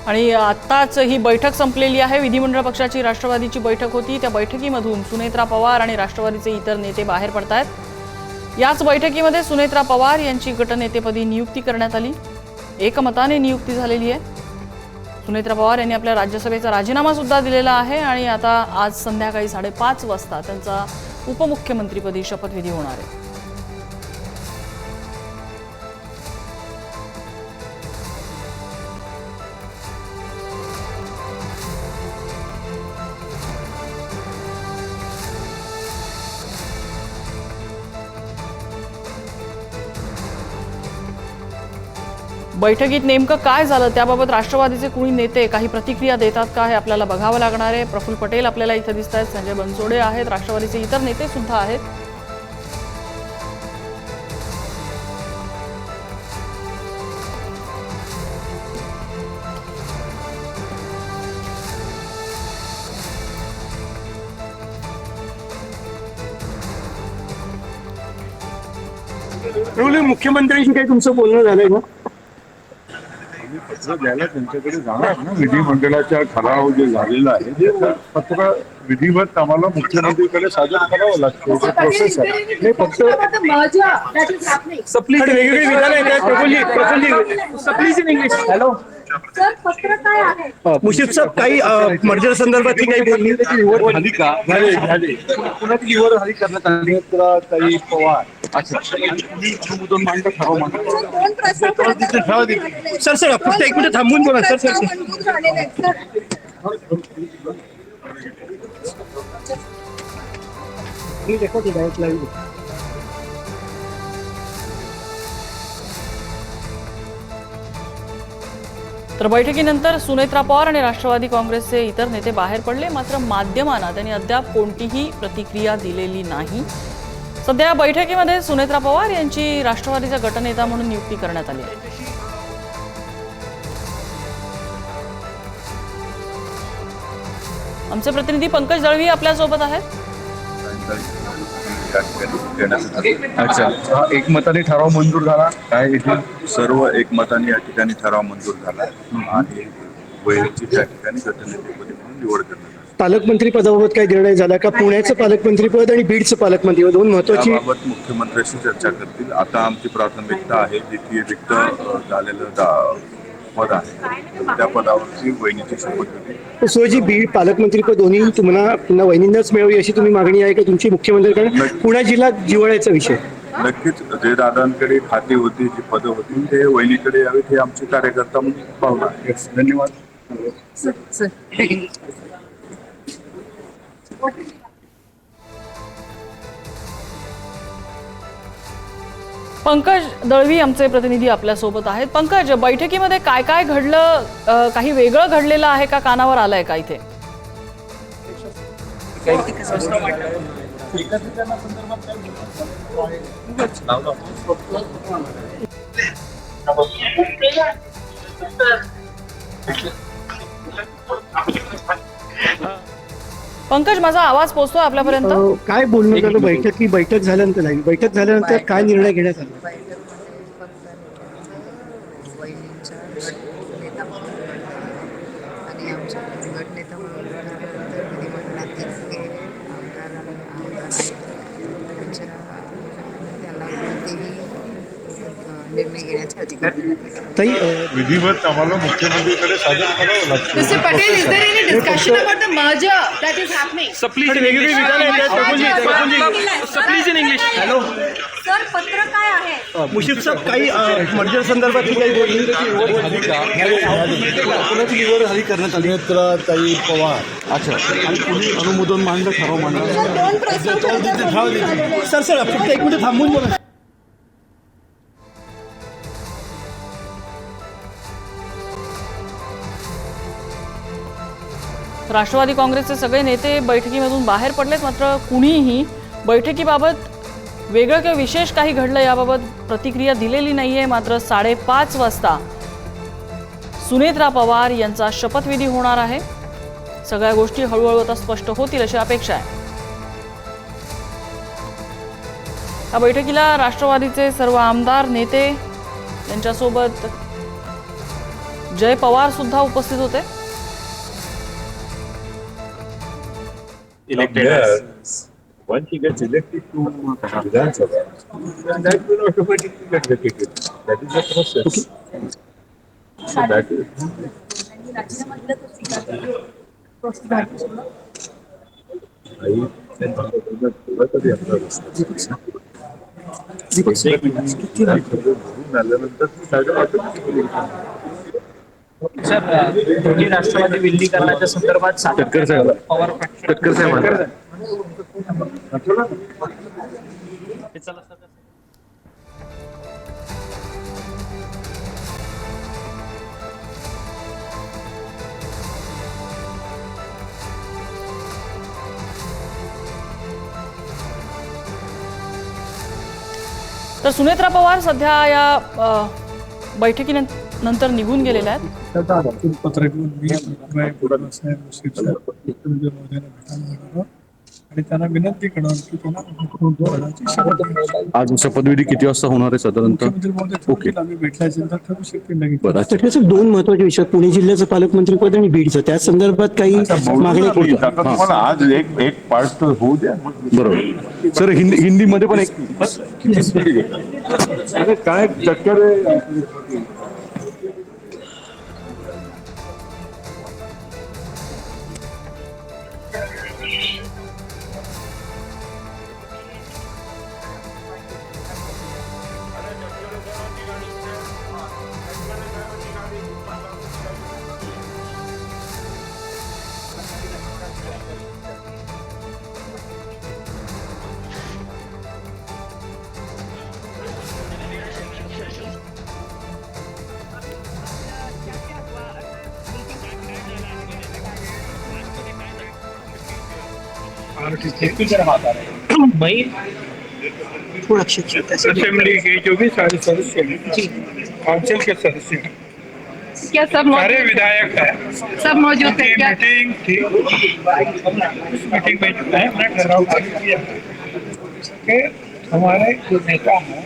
आणि आत्ताच ही बैठक संपलेली आहे। विधिमंडळ पक्षाची राष्ट्रवादीची बैठक होती। त्या बैठकीमधून सुनेत्रा पवार आणि राष्ट्रवादीचे इतर नेते बाहेर पडतायत। याच बैठकीमध्ये सुनेत्रा पवार यांची गटनेतेपदी नियुक्ती करण्यात आली। एकमताने नियुक्ती झालेली आहे। सुनेत्रा पवार यांनी आपल्या राज्यसभेचा राजीनामा सुद्धा दिलेला आहे आणि आता आज संध्याकाळी 5:30 वाजता त्यांचा उपमुख्यमंत्रीपदी शपथविधी होणार आहे। बैठकीत नेमकं काय झालं त्याबाबत राष्ट्रवादीचे कुणी नेते काही प्रतिक्रिया देतात का हे आपल्याला बघावं लागणार आहे। प्रफुल्ल पटेल आपल्याला इथे दिसतात, संजय बनसोडे आहेत, राष्ट्रवादीचे इतर नेते सुद्धा आहेत। मुख्यमंत्र्यांशी काही तुमचं बोलणं झालंय का? पत्र द्यायला त्यांच्याकडे जाणार ना, विधिमंडळाचा ठराव जे झालेला आहे त्याचं पत्र विधिवत आम्हाला मुख्यमंत्रीकडे सादर करावं लागतं। प्रोसेस आहे नाही, फक्त सप्लीची वेगवेगळी विधानं आहेत सप्लीज इन इंग्लिश। हॅलो मुशीफ साहेब, काही मर्जर संदर्भातली काही बोलली निवड झाली का? झाली पुण्याची निवड झाली करण्यात आली। ताई पवार अच्छा अनुमोदन मांडलं ठराव मांडलं। सर फक्त एक मिनिट थांबून बोला सर। तर बैठकीनंतर सुनेत्रा पवार आणि राष्ट्रवादी काँग्रेसचे इतर नेते बाहेर पडले, मात्र माध्यमांना त्यांनी अद्याप कोणतीही प्रतिक्रिया दिलेली नाही। सध्या बैठकीमध्ये सुनेत्रा पवार यांची राष्ट्रवादीचा गटनेता म्हणून नियुक्ती करण्यात आली आहे। आमचे प्रतिनिधी पंकज दळवी आपल्यासोबत आहेत। अच्छा, एकमताने ठराव मंजूर झाला काय? इथे सर्व एकमताने या ठिकाणी ठराव मंजूर झाला आणि वैयक्तिक त्या ठिकाणी गटनेतेपदी म्हणून निवड करण्यात आली। पालकमंत्री पदाबाबत काही निर्णय झाला का? पुण्याचं पालकमंत्री पद आणि बीडचं पालकमंत्री पद दोन महत्वाची याबाबत मुख्यमंत्र्यांशी चर्चा करतील। आता आमची प्राथमिकता आहे जिथे रिक्त झालेलं पद आहे त्या पदावरची वहिनीची शपथ होती। सोयजी बीड पालकमंत्री पद दोन्ही तुम्हाला पुन्हा वहिनींनाच मिळावी अशी तुम्ही मागणी आहे का तुमची मुख्यमंत्र्यांकडे? पुणे जिल्हा जिव्हाळ्याचा विषय नक्कीच जे दादांकडे खाती होती, जी पदं होती ते वहिनीकडे यावेत हे आमचे कार्यकर्ता म्हणून भावना आहे। धन्यवाद। पंकज दळवी आमचे प्रतिनिधी आपल्यासोबत आहेत। पंकज, बैठकीमध्ये काय काय घडलं? काही वेगळं घडलेलं आहे का? कानावर आलंय का इथे? पंकज, माझा आवाज पोहोचतोय आपल्यापर्यंत? काय बोलणं झालं बैठक झाल्यानंतर नाही? बैठक झाल्यानंतर काय निर्णय घेण्यात आला? आणि आमच्या गटनेता म्हणून विधिमंडळातील त्यांना कोणतेही निर्णय घेण्याचा अधिकार नाही। ताई, विधिवत आम्हाला मुख्यमंत्रीकडे सादर करावं लागतं। Mr. Patel, is there any discussion about the merger that is happening? सप्लीची वेगवेगळी विधानं आहेत सप्लीज इन इंग्लिश। हॅलो सर, पत्र काय आहे? मुशीफ साहेब, काही मर्जर संदर्भातली काही बोलली निवड झाली का? पुण्याची निवड झाली करण्यात आली। ताई पवार अच्छा अनुमोदन मांडलं ठराव मांडलं। सर फक्त एक मिनिट थांबून बोला। राष्ट्रवादी काँग्रेसचे सगळे नेते बैठकीमधून बाहेर पडलेत, मात्र कुणीही बैठकीबाबत वेगळं किंवा विशेष काही घडलं याबाबत प्रतिक्रिया दिलेली नाहीये। मात्र 5:30 वाजता सुनेत्रा पवार यांचा शपथविधी होणार आहे। सगळ्या गोष्टी हळूहळू आता स्पष्ट होतील अशी अपेक्षा आहे। या बैठकीला राष्ट्रवादीचे सर्व आमदार नेते यांच्यासोबत जय पवार सुद्धा उपस्थित होते. Once he gets elected to Vidhan Sabha, then that will automatically get repeated. That is the process. So that is. Sir Rashtravadi विलीनीकरणाच्या संदर्भात सातत्यानं पवार तर सुनेत्रा पवार सध्या या बैठकीनंतर निघून गेलेल्या आहेत. पत्र घेऊन मी साहेब मुख्यमंत्री महोदयांना भेटायला जाणार आणि त्यांना विनंती करणार की त्यांना मुख्यमंत्रिपदाची शपथ घ्यावी. आज शपथविधी किती वाजता होणार आहे साधारणतः? मुख्यमंत्री महोदय ठरवतील, आम्ही भेटल्यानंतर ठरवू शकतील लगेच. तर सर 2 महत्वाचे विषय, पुणे जिल्ह्याचं पालकमंत्रीपद आणि बीडचं, त्या संदर्भात काही मागणी आता तुम्हाला आज एक पार्ट तर होऊ द्या. बरोबर सर. हिंदीमध्ये पण एक अरे काय चक्कर आहे. असेंबली के जो भी सारे सदस्य हैं, काउंसिल के सदस्य हैं, क्या सब सारे विधायक हैं, सब मौजूद थे क्या? मीटिंग थी. उस मीटिंग में जो है हमने ठहराव पारित किया कि हमारे जो नेता हैं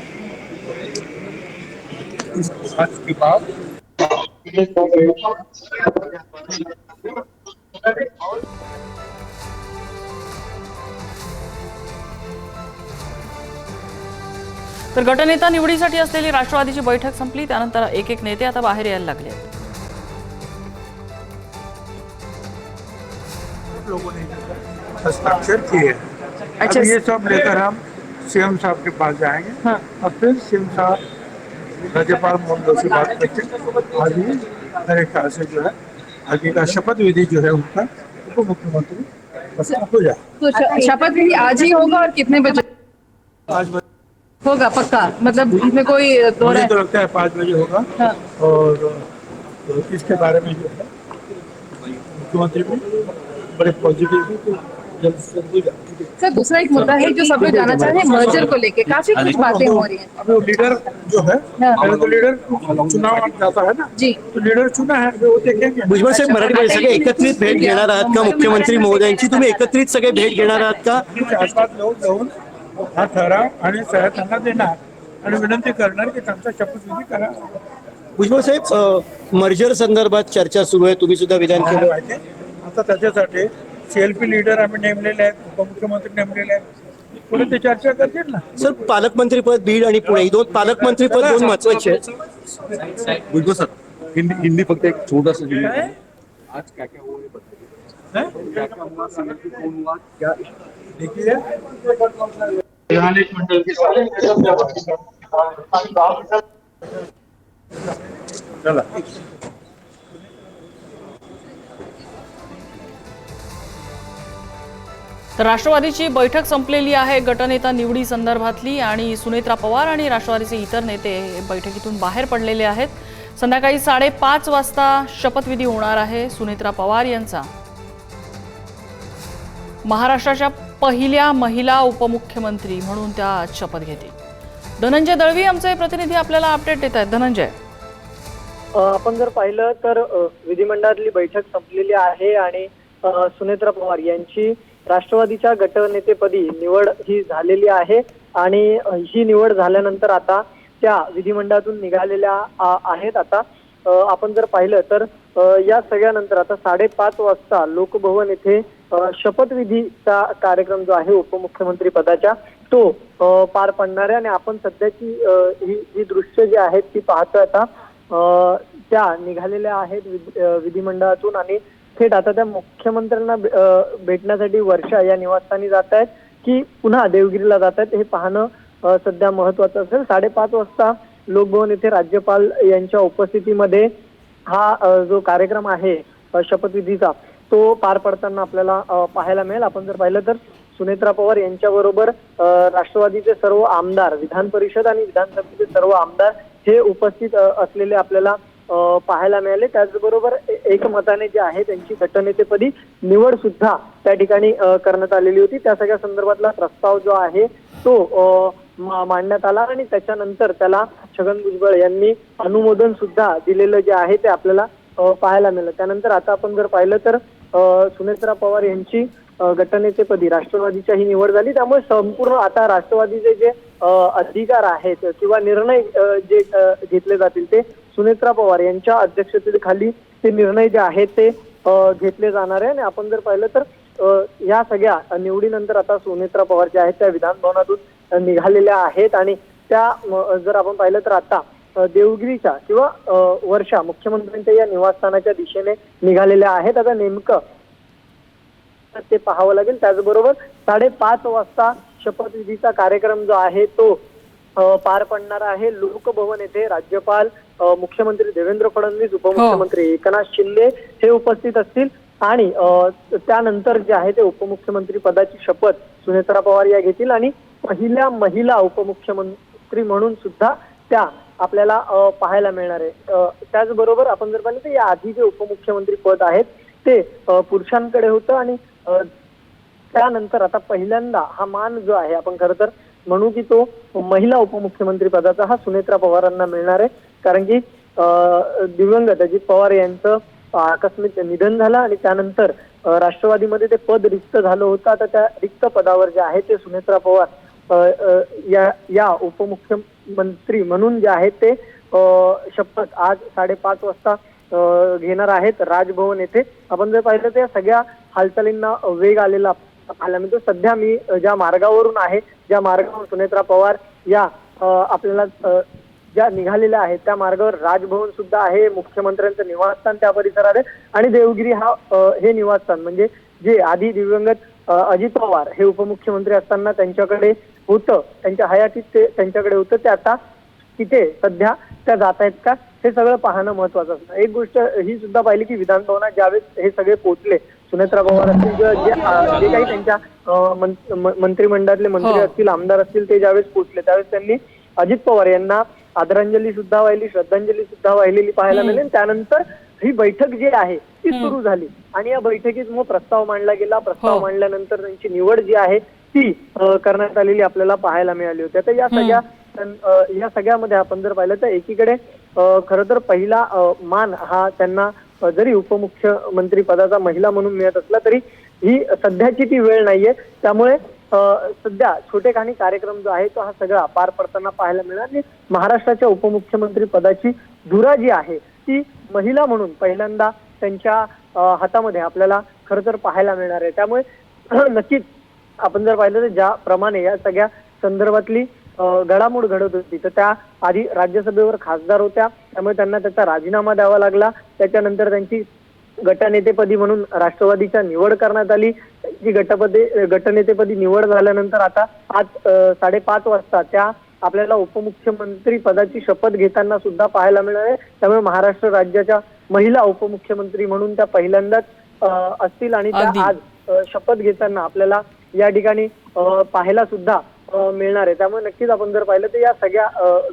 इस बात के बाद तर गटनेता निवडीसाठी असलेली राष्ट्रवादीची बैठक संपली. त्यानंतर एक एक नेते आता बाहेर यायला लागले आहेत. लोगों ने हस्ताक्षर किए. अच्छा, ये सब लेकर हम सीएम साहब के पास जाएंगे. हाँ. और फिर सीएम साहब राज्यपाल मोहन जोशी बात करके आज ही मेरे ख्याल से जो है आगे का शपथ विधि जो है उनका उप मुख्यमंत्री हो जाए. तो शपथ विधि आज ही होगा और कितने बजे 5 बजे होगा पक्का? मतलब इसमें कोई दो मुझे तो लगता है 5 बजे होगा. हाँ. और इसके बारे में जो है मुख्यमंत्री भी बड़े पॉजिटिव जल्द से जल्द हो जाए. सर दूसरा एक मुद्दा है जो सब लोग जानना चाह रहे हैं मर्जर को लेके काफी कुछ बातें हो रही हैं. अब वो लीडर जो है पहले तो लीडर चुनाव जाता है ना जी. तो लीडर चुना है वो देखेंगे. भुजबळ साहेब, मराठीमध्ये सगळे एकत्रित भेट घेणार आहात का मुख्यमंत्री महोदयांची? तुम्ही एकत्रित सगळे भेट घेणार आहात का? 4-5 लोक जाऊन हा ठराव आणि सह्या त्यांना देणार आणि विनंती करणार की त्यांचा शपथविधी करा. भुजबळ साहेब, मर्जर संदर्भात चर्चा सुरू आहे, तुम्ही सुद्धा विधान केलं. माहिती आहे? आता त्याच्यासाठी सीएलपी लीडर आम्ही नेमलेले आहेत, उपमुख्यमंत्री नेमलेले आहेत. पुढे ते चर्चा करतील ना. सर, पालकमंत्रीपद बीड आणि पुणे, ही 2 पालकमंत्रीपद 2 महत्वाचे आहेत. भुजबळ सर, हिंदी फक्त एक छोटासा आज क्या क्या हुआ ये बताइए. क्या क्या हुआ, संगठन कौन हुआ, क्या देखिए मंडल के चला. तर राष्ट्रवादीची बैठक संपलेली आहे गटनेता निवडी संदर्भातली, आणि सुनेत्रा पवार आणि राष्ट्रवादीचे इतर नेते बैठकीतून बाहेर पडलेले आहेत. संध्याकाळी 5:30 वाजता शपथविधी होणार आहे सुनेत्रा पवार यांचा. महाराष्ट्राच्या पहिल्या महिला उपमुख्यमंत्री म्हणून त्या आज शपथ घेतील. धनंजय दळवी आमचे प्रतिनिधी आपल्याला अपडेट देत आहेत. धनंजय, आपण जर पाहिलं तर विधिमंडळातली बैठक संपलेली आहे आणि सुनेत्रा पवार यांची राष्ट्रवादीच्या गटनेतेपदी निवड ही झालेली आहे आणि ही निवड झाल्यानंतर आता त्या विधिमंडळातून निघालेल्या आहेत. आता आपण जर पाहिलं तर या सगळ्यानंतर आता 5:30 वाजता लोकभवन येथे शपथविधीचा कार्यक्रम जो आहे उपमुख्यमंत्री पदाच्या तो पार पडणार आहे आणि आपण सध्याची ही दृश्य जी आहेत ती पाहतोय आता त्या निघालेल्या आहेत विधिमंडळातून आणि थेट आता त्या मुख्यमंत्र्यांना भेटण्यासाठी वर्षा या निवासस्थानी जात आहेत की पुन्हा देवगिरीला जात आहेत हे पाहणं सध्या महत्वाचं असेल. 5:30 वाजता लोकभवन येथे राज्यपाल यांच्या उपस्थितीमध्ये हा जो कार्यक्रम आहे शपथविधीचा तो पार पडताना आपल्याला पाहायला मिळेल. आपण जर पाहिलं तर सुनेत्रा पवार यांच्याबरोबर राष्ट्रवादीचे सर्व आमदार, विधान परिषद आणि विधानसभेचे सर्व आमदार हे उपस्थित असलेले आपल्याला पाहायला मिळाले. त्याचबरोबर एकमताने जे आहे त्यांची गटनेतेपदी निवड सुद्धा त्या ठिकाणी करण्यात आलेली होती. त्या सगळ्या संदर्भातला प्रस्ताव जो आहे तो मांडण्यात आला आणि त्याच्यानंतर त्याला छगन भुजबळ यांनी अनुमोदन सुद्धा दिलेलं जे आहे ते आपल्याला पाहायला मिळालं. त्यानंतर आता आपण जर पाहिलं तर सुनेत्रा पवार यांची गटनेतेपदी राष्ट्रवादीच्या ही निवड झाली. त्यामुळे संपूर्ण आता राष्ट्रवादीचे जे अधिकार आहेत किंवा निर्णय जे घेतले जातील ते सुनेत्रा पवार यांच्या अध्यक्षतेखाली ते निर्णय जे आहेत ते घेतले जाणार आहे. आणि आपण जर पाहिलं तर या सगळ्या निवडीनंतर आता सुनेत्रा पवार ज्या आहेत त्या विधान भवनातून निघालेल्या आहेत आणि त्या जर आपण पाहिलं तर आता देवगिरीच्या किंवा वर्षा मुख्यमंत्र्यांच्या या निवासस्थानाच्या दिशेने निघालेल्या आहेत. आता नेमकं ते पाहावं लागेल. त्याचबरोबर 5:30 वाजता शपथविधीचा कार्यक्रम जो आहे तो पार पडणार आहे. लोकभवन येथे राज्यपाल, मुख्यमंत्री देवेंद्र फडणवीस, उपमुख्यमंत्री एकनाथ शिंदे हे उपस्थित असतील आणि त्यानंतर जे आहे ते उपमुख्यमंत्री पदाची शपथ सुनेत्रा पवार या घेतील आणि पहिल्या महिला उपमुख्यमंत्री म्हणून सुद्धा त्या आपल्याला पाहायला मिळणार आहे. त्याचबरोबर आपण जर पाहिलं तर या आधी जे उपमुख्यमंत्री पद आहेत ते पुरुषांकडे होतं आणि त्यानंतर आता पहिल्यांदा हा मान जो आहे आपण खरं तर म्हणू की तो महिला उपमुख्यमंत्री पदाचा हा सुनेत्रा पवारांना मिळणार आहे. कारण की दिवंगत अजित पवार यांचं आकस्मिक निधन झालं आणि त्यानंतर राष्ट्रवादीमध्ये ते पद रिक्त झालं होतं. आता त्या रिक्त पदावर जे आहे ते सुनेत्रा पवार या उपमुख्यमंत्री म्हणून जे आहेत ते शपथ आज 5:30 वाजता घेणार आहेत राजभवन येथे. आपण जर पाहिलं तर या सगळ्या हालचालींना वेग आलेला पाहायला मिळतो. सध्या मी ज्या मार्गावरून आहे, ज्या मार्गावर सुनेत्रा पवार या आपल्याला ज्या निघालेल्या आहेत त्या मार्गावर राजभवन सुद्धा आहे, मुख्यमंत्र्यांचं निवासस्थान त्या परिसरात आहे आणि देवगिरी हे निवासस्थान म्हणजे जे आधी दिवंगत अजित पवार हे उपमुख्यमंत्री असताना त्यांच्याकडे होतं, त्यांच्या हयातीत ते त्यांच्याकडे होतं, ते आता तिथे सध्या त्या जात आहेत का हे सगळं पाहणं महत्वाचं असतं. एक गोष्ट ही सुद्धा पाहिली की विधान भवनात ज्यावेळेस हे सगळे पोहोचले, सुनेत्रा पवार असतील जे काही त्यांच्या मंत्रिमंडळातले मंत्री असतील, आमदार असतील, ते ज्यावेळेस पोहोचले त्यावेळेस त्यांनी अजित पवार यांना आदरांजली सुद्धा वाहिली, श्रद्धांजली सुद्धा वाहिलेली पाहायला मिळेल. त्यानंतर ही बैठक जी आहे ती सुरू झाली आणि या बैठकीत मग प्रस्ताव मांडला गेला. प्रस्ताव मांडल्यानंतर त्यांची निवड जी आहे ती करण्यात आलेली आपल्याला पाहायला मिळाली होती. तर या सगळ्यामध्ये आपण जर पाहिलं तर एकीकडे खरं तर पहिला मान हा त्यांना जरी उपमुख्यमंत्री पदाचा महिला म्हणून मिळत असला तरी ही सध्याची ती वेळ नाहीये. त्यामुळे सध्या छोटेखानी कार्यक्रम जो आहे तो हा सगळा पार पडताना पाहायला मिळणार आणि महाराष्ट्राच्या उपमुख्यमंत्री पदाची धुरा जी आहे ती महिला म्हणून पहिल्यांदा त्यांच्या हातामध्ये आपल्याला खरं तर पाहायला मिळणार आहे. त्यामुळे नक्कीच आपण जर पाहिलं तर ज्याप्रमाणे या सगळ्या संदर्भातली घडामोड घडत होती तर त्या आधी राज्यसभेवर खासदार होत्या, त्यामुळे त्यांना त्याचा राजीनामा द्यावा लागला. त्याच्यानंतर त्यांची गटनेतेपदी म्हणून राष्ट्रवादीच्या निवड करण्यात आली. त्यांची गटनेतेपदी निवड झाल्यानंतर आता आज 5:30 वाजता त्या आपल्याला उपमुख्यमंत्री पदाची शपथ घेताना सुद्धा पाहायला मिळणार आहे. त्यामुळे महाराष्ट्र राज्याच्या महिला उपमुख्यमंत्री म्हणून त्या पहिल्यांदाच असतील आणि त्या आज शपथ घेताना आपल्याला या ठिकाणी पाहायला सुद्धा मिळणार आहे. त्यामुळे नक्कीच आपण जर पाहिलं तर या सगळ्या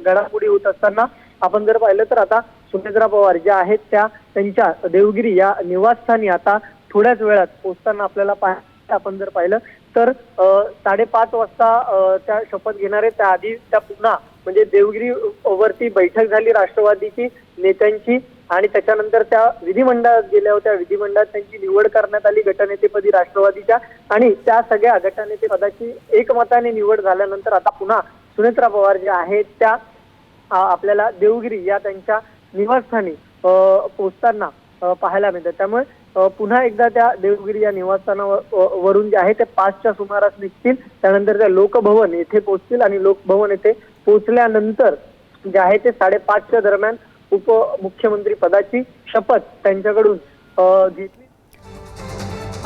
घडामोडी होत असताना आपण जर पाहिलं तर आता सुनेत्रा पवार ज्या आहेत त्या त्यांच्या देवगिरी या निवासस्थानी आता थोड्याच वेळात पोहोचताना आपल्याला आपण जर पाहिलं तर 5:30 वाजता त्या शपथ घेणार आहे. त्याआधी त्या पुन्हा म्हणजे देवगिरी वरती बैठक झाली राष्ट्रवादीची नेत्यांची आणि त्याच्यानंतर त्या विधिमंडळात गेल्या होत्या. विधिमंडळात त्यांची निवड करण्यात आली गटनेतेपदी राष्ट्रवादीच्या आणि त्या सगळ्या गटनेते पदाची एकमताने निवड झाल्यानंतर आता पुन्हा सुनेत्रा पवार ज्या आहेत त्या आपल्याला देवगिरी या त्यांच्या निवासस्थानी पोहोचताना पाहायला मिळतात. त्यामुळे पुन्हा एकदा त्या देवगिरी या निवासस्थानावरून जे आहे ते 5च्या सुमारास निघतील. त्यानंतर त्या लोकभवन येथे पोहोचतील आणि लोकभवन येथे पोहोचल्यानंतर जे आहे ते 5:30च्या दरम्यान उपमुख्यमंत्री पदाची शपथ त्यांच्याकडून घेतली.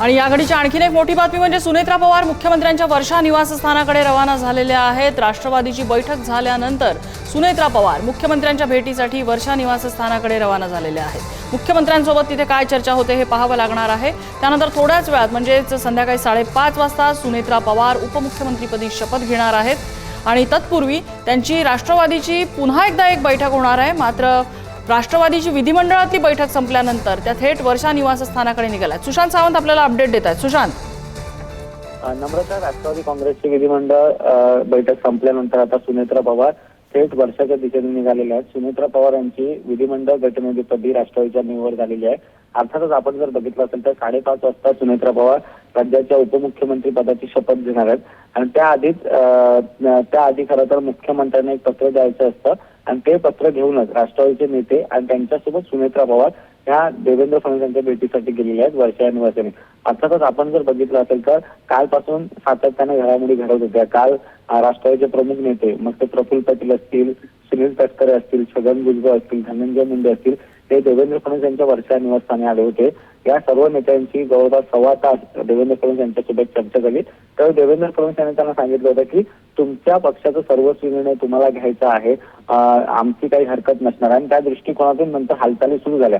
आणि या घडीची आणखीन एक मोठी बातमी म्हणजे सुनेत्रा पवार मुख्यमंत्र्यांच्या वर्षा निवासस्थानाकडे रवाना झालेल्या आहेत. राष्ट्रवादीची बैठक झाल्यानंतर सुनेत्रा पवार मुख्यमंत्र्यांच्या भेटीसाठी वर्षा निवासस्थानाकडे रवाना झालेल्या आहेत. मुख्यमंत्र्यांसोबत तिथे काय चर्चा होते हे पाहावं लागणार आहे. त्यानंतर थोड्याच वेळात म्हणजेच संध्याकाळी 5:30 वाजता सुनेत्रा पवार उपमुख्यमंत्रीपदी शपथ घेणार आहेत आणि तत्पूर्वी त्यांची राष्ट्रवादीची पुन्हा एकदा एक बैठक होणार आहे. मात्र राष्ट्रवादीची विधिमंडळातली बैठक संपल्यानंतर त्या थेट वर्षा निवासस्थानाकडे निघाल्या. सुशांत सावंत आपल्याला अपडेट देत आहेत. सुशांत, नम्रता, राष्ट्रवादी काँग्रेसची विधिमंडळ बैठक संपल्यानंतर आता सुनेत्रा पवार थेट वर्षाच्या दिशेने निघालेल्या आहेत. सुनेत्रा पवार यांची विधिमंडळ गटनेतेपदी राष्ट्रवादीच्या निवड झालेली आहे. अर्थातच आपण जर बघितलं असेल तर 5:30 वाजता सुनेत्रा पवार राज्याच्या उपमुख्यमंत्री पदाची शपथ घेणार आहेत आणि त्याआधी खरं तर मुख्यमंत्र्यांना एक पत्र द्यायचं असतं आणि ते पत्र घेऊनच राष्ट्रवादीचे नेते आणि त्यांच्यासोबत सुनेत्रा पवार ह्या देवेंद्र फडणवीस यांच्या भेटीसाठी गेलेल्या आहेत वर्षा निवासाने. अर्थातच आपण जर बघितलं असेल तर कालपासून सातत्याने घडामोडी घडत होत्या. काल राष्ट्रवादीचे प्रमुख नेते मग ते प्रफुल्ल पटेल असतील, सुनील तटकरे असतील, छगन भुजबळ असतील, धनंजय मुंडे असतील, ते देवेंद्र फडणवीस यांच्या वर्षा निवासस्थानी आले होते. या सर्व नेत्यांची जवळपास 1.25 तास देवेंद्र फडणवीस यांच्यासोबत चर्चा झाली. तर देवेंद्र फडणवीस यांनी त्यांना सांगितलं होतं की तुमच्या पक्षाचा सर्वस्वी निर्णय तुम्हाला घ्यायचा आहे, आमची काही हरकत नसणार. आणि त्या दृष्टिकोनातून नंतर हालचाली सुरू झाल्या.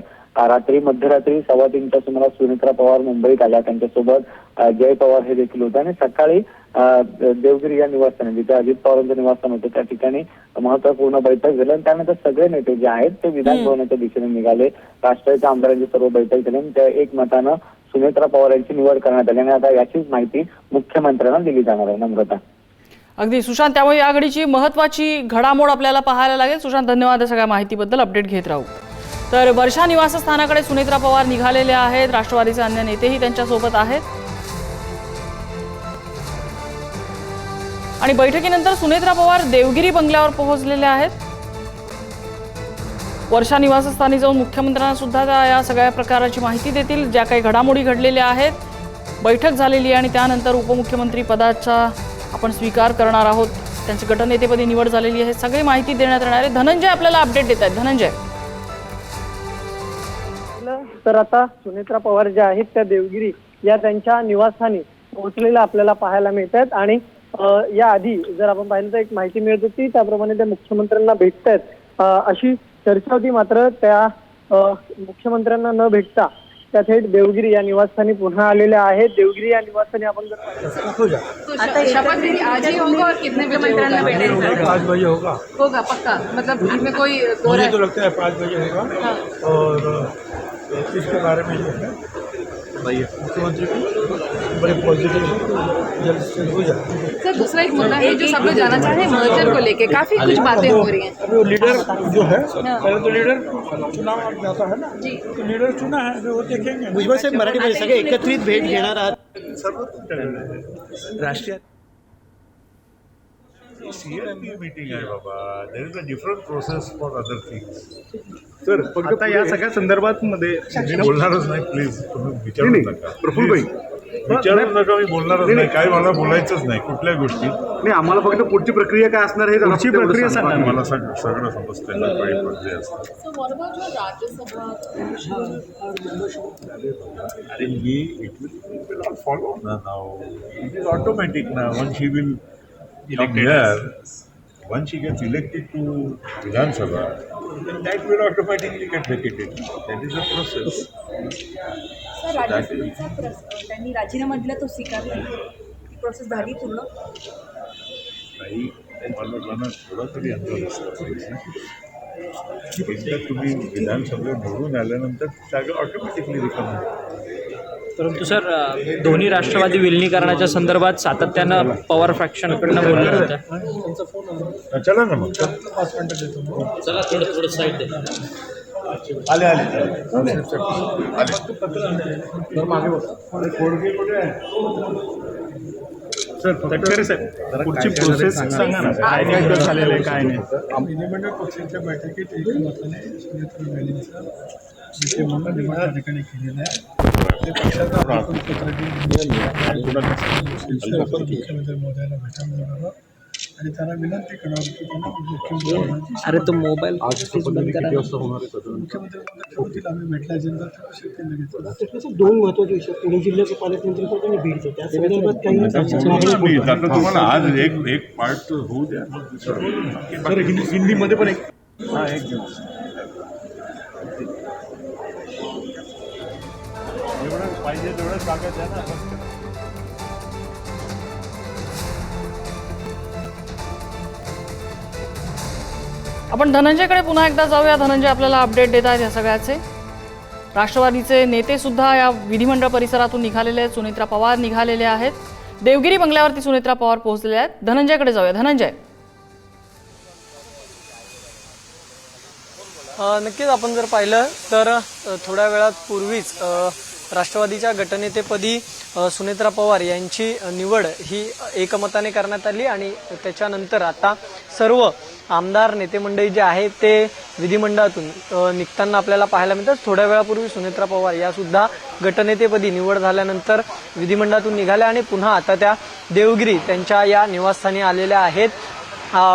मध्यरात्री 3:15च्या सुमारास सुनेत्रा पवार मुंबईत आल्या. त्यांच्यासोबत जय पवार हे देखील होते आणि सकाळी देवगिरी या निवासस्थानी जिथे अजित पवारांचं निवासस्थान होतं त्या ठिकाणी महत्वपूर्ण बैठक झाली आणि त्यानंतर सगळे नेते जे आहेत ते विधान भवनाच्या दिशेने निघाले. राष्ट्रवादीच्या आमदारांची सर्व बैठक झाली आणि त्या एकमतानं सुनेत्रा पवार यांची निवड करण्यात आली आणि आता याचीच माहिती मुख्यमंत्र्यांना दिली जाणार आहे. नम्रता, अगदी सुशांत, त्यामुळे या घडीची महत्त्वाची घडामोड आपल्याला पाहायला लागेल. सुशांत, धन्यवाद या सगळ्या माहितीबद्दल. अपडेट घेत राहू. तर वर्षा निवासस्थानाकडे सुनेत्रा पवार निघालेले आहेत. राष्ट्रवादीचे अन्य नेतेही त्यांच्यासोबत आहेत आणि बैठकीनंतर सुनेत्रा पवार देवगिरी बंगल्यावर पोहोचलेले आहेत. वर्षा निवासस्थानी जाऊन मुख्यमंत्र्यांना सुद्धा या सगळ्या प्रकाराची माहिती देतील, ज्या काही घडामोडी घडलेल्या आहेत. बैठक झालेली आहे आणि त्यानंतर उपमुख्यमंत्री पदाचा आपण स्वीकार करणार आहोत. त्यांची गटनेतेपदी निवड झालेली आहे. सगळी माहिती देण्यात येणार आहे. धनंजय आपल्याला अपडेट देत आहेत. धनंजय, तर आता सुनेत्रा पवार ज्या आहेत त्या देवगिरी या त्यांच्या निवासस्थानी पोहोचलेल्या आपल्याला पाहायला मिळत आहेत आणि या आधी जर आपण पाहिलं तर एक माहिती मिळत होती त्याप्रमाणे त्या मुख्यमंत्र्यांना भेटतायत अशी चर्चा होती. मात्र त्या मुख्यमंत्र्यांना न भेटता त्या थेट देवगिरी या निवासस्थानी पुन्हा आलेल्या आहेत. देवगिरी या निवासस्थानी आपण जर आता शपथ आज ही होगा और कितने बजे मंत्र्यांना भेटेगा? 5 बजे होगा पक्का, मतलब इसमें कोई दो मुझे राय? तो लगता है 5 बजे होगा. और इसके बारे में जो है मुख्यमंत्री बड़े पॉजिटिव जल्द से हो जाए. सर, दूसरा एक मुद्दा है जो सब लोग जानना चाह रहे हैं मर्जर को लेके काफी कुछ बातें हो रही हैं. अभी वो लीडर जो है पहले तो लीडर चुनाव जाता है ना, तो लीडर चुना है अभी वो देखेंगे. भुजबळ साहेब मराठीमध्ये सगळे एकत्रित भेट घेणार आहात. राष्ट्रीय CLP मीटिंग आहे बाबा. There is a different process for other things. Sir आता या सगळ्या संदर्भात मध्ये मी बोलणारच नाही. प्लीज तुम्ही विचारू नका. प्रफुल्लभाई विचारू नका, मी बोलणारच नाही. काय मला बोलायचंच नाही कुठल्या गोष्टी. नाही, आम्हाला फक्त पुढची प्रक्रिया काय असणार हे पुढची प्रक्रिया सांगा. मला सगळं समजतं ना काही प्रक्रिया असतात. अरे ही इट विल नॉट फॉलो ना नाव. इट इज ऑटोमॅटिक ना. One she will here, once she gets elected to Vidhan Sabha, then that will automatically get vacated. That is the process. Sir, राज्यसभेचा त्यांनी राजीनामा दिला तो स्वीकारला, ही प्रोसेस झाली पूर्ण. काही मला थोडा तरी अंदाज असला एकदा तुम्ही विधानसभेत निवडून आल्यानंतर जागा ऑटोमॅटिकली रिकामी होते. परंतु सर, दोन्ही राष्ट्रवादी विलिनीकरणाच्या संदर्भात सातत्यानं पवार फ्रॅक्शनकडनं बोललं होतं. चला ना मग. चला थोडं साईड दे. आले मागे बघा. कोडगे कुठे आहे? सर तटकरे साहेब पुढची प्रोसेस सांगा ना, काय काय झालेलं आहे काय नाही. विधिमंडळ पक्षाच्या बैठकीत एकमताने सुनेत्रा वहिनींचा विषय म्हणून निवड त्या ठिकाणी केलेला आहे. ते पक्षाचा मुख्यमंत्री महोदयांना भेटायला जाणार आहोत आणि त्यांना विनंती करणार की त्यांना मुख्यमंत्री अरे तो मोबाईल मुख्यमंत्री महोदय आम्ही भेटल्याच्यानंतर त्याला शक्य लगेच दोन महत्वाचे विषय पुणे जिल्ह्याचे पालकमंत्री पण त्यांनी भेट देतात त्या संदर्भात काही आता तुम्हाला आज एक पार्ट होऊ द्या, मग दुसरं. सर हिंदीमध्ये पण एक हा, एक दिवस एवढं पाहिजे तेवढं कागद द्या ना. आपण धनंजयकडे पुन्हा एकदा जाऊया. धनंजय आपल्याला अपडेट देत आहेत या सगळ्याचे. राष्ट्रवादीचे नेते सुद्धा या विधिमंडळ परिसरातून निघालेले आहेत. सुनेत्रा पवार निघालेले आहेत. देवगिरी बंगल्यावरती सुनेत्रा पवार पोहोचलेले आहेत. धनंजयकडे जाऊया. धनंजय, नक्कीच आपण जर पाहिलं तर थोड्या वेळात पूर्वीच राष्ट्रवादीच्या गटनेतेपदी सुनेत्रा पवार यांची निवड ही एकमताने करण्यात आली आणि त्याच्यानंतर आता सर्व आमदार नेते मंडळी जे आहे ते विधिमंडळातून निघताना आपल्याला पाहायला मिळतात. थोड्या वेळापूर्वी सुनेत्रा पवार या सुद्धा गटनेतेपदी निवड झाल्यानंतर विधिमंडळातून निघाल्या आणि पुन्हा आता त्या देवगिरी त्यांच्या या निवासस्थानी आलेल्या आहेत.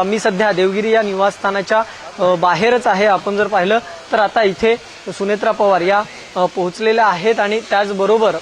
मी सध्या देवगिरी या निवासस्थानाच्या बाहेरच आहे. आपण जर पाहिलं तर आता इथे सुनेत्रा पवार या पोहोचलेल्या आहेत आणि त्याचबरोबर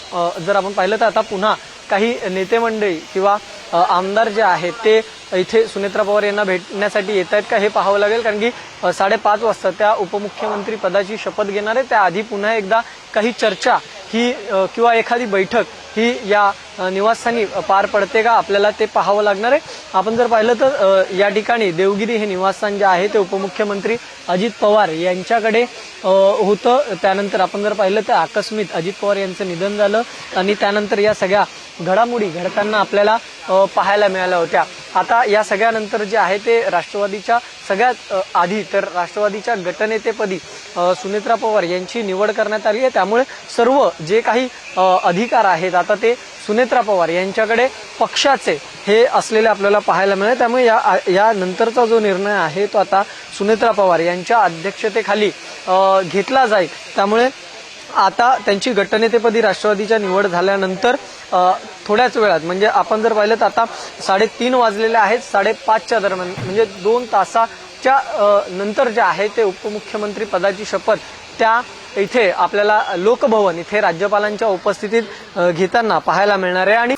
जर आपण पाहिलं तर आता पुन्हा काही नेते मंडळी किंवा आमदार जे आहेत ते इथे सुनेत्रा पवार यांना भेटण्यासाठी येत आहेत का हे पाहावं लागेल, कारण की 5:30 वाजता त्या उपमुख्यमंत्री पदाची शपथ घेणार आहे. त्याआधी पुन्हा एकदा काही चर्चा ही किंवा एखादी बैठक ही या निवासस्थानी पार पडते का आपल्याला ते पाहावं लागणार आहे. आपण जर पाहिलं तर या ठिकाणी देवगिरी हे निवासस्थान जे आहे ते उपमुख्यमंत्री अजित पवार यांच्याकडे होतं. त्यानंतर आपण जर पाहिलं तर आकस्मिक अजित पवार यांचं निधन झालं आणि त्यानंतर या सगळ्या घडामोडी घडताना आपल्याला पाहायला मिळाल्या होत्या. आता या सगळ्यानंतर जे आहे ते राष्ट्रवादीच्या सगळ्यात आधी तर राष्ट्रवादीच्या गटनेतेपदी सुनेत्रा पवार यांची निवड करण्यात आली आहे. त्यामुळे सर्व जे काही अधिकार आहेत आता ते सुनेत्रा पवार यांच्याकडे पक्षाचे हे असलेले आपल्याला पाहायला मिळेल. त्यामुळे या नंतरचा जो निर्णय आहे तो आता सुनेत्रा पवार यांच्या अध्यक्षतेखाली घेतला जाईल. त्यामुळे आता त्यांची गटनेतेपदी राष्ट्रवादीच्या निवड झाल्यानंतर थोड्याच वेळात म्हणजे आपण जर पाहिलं तर आता 3:30 वाजलेले आहेत. 5:30च्या दरम्यान म्हणजे 2 तासाच्या नंतर जे आहे ते उपमुख्यमंत्री पदाची शपथ त्या इथे आपल्याला लोकभवन इथे राज्यपालांच्या उपस्थितीत घेताना पाहायला मिळणार आहे. आणि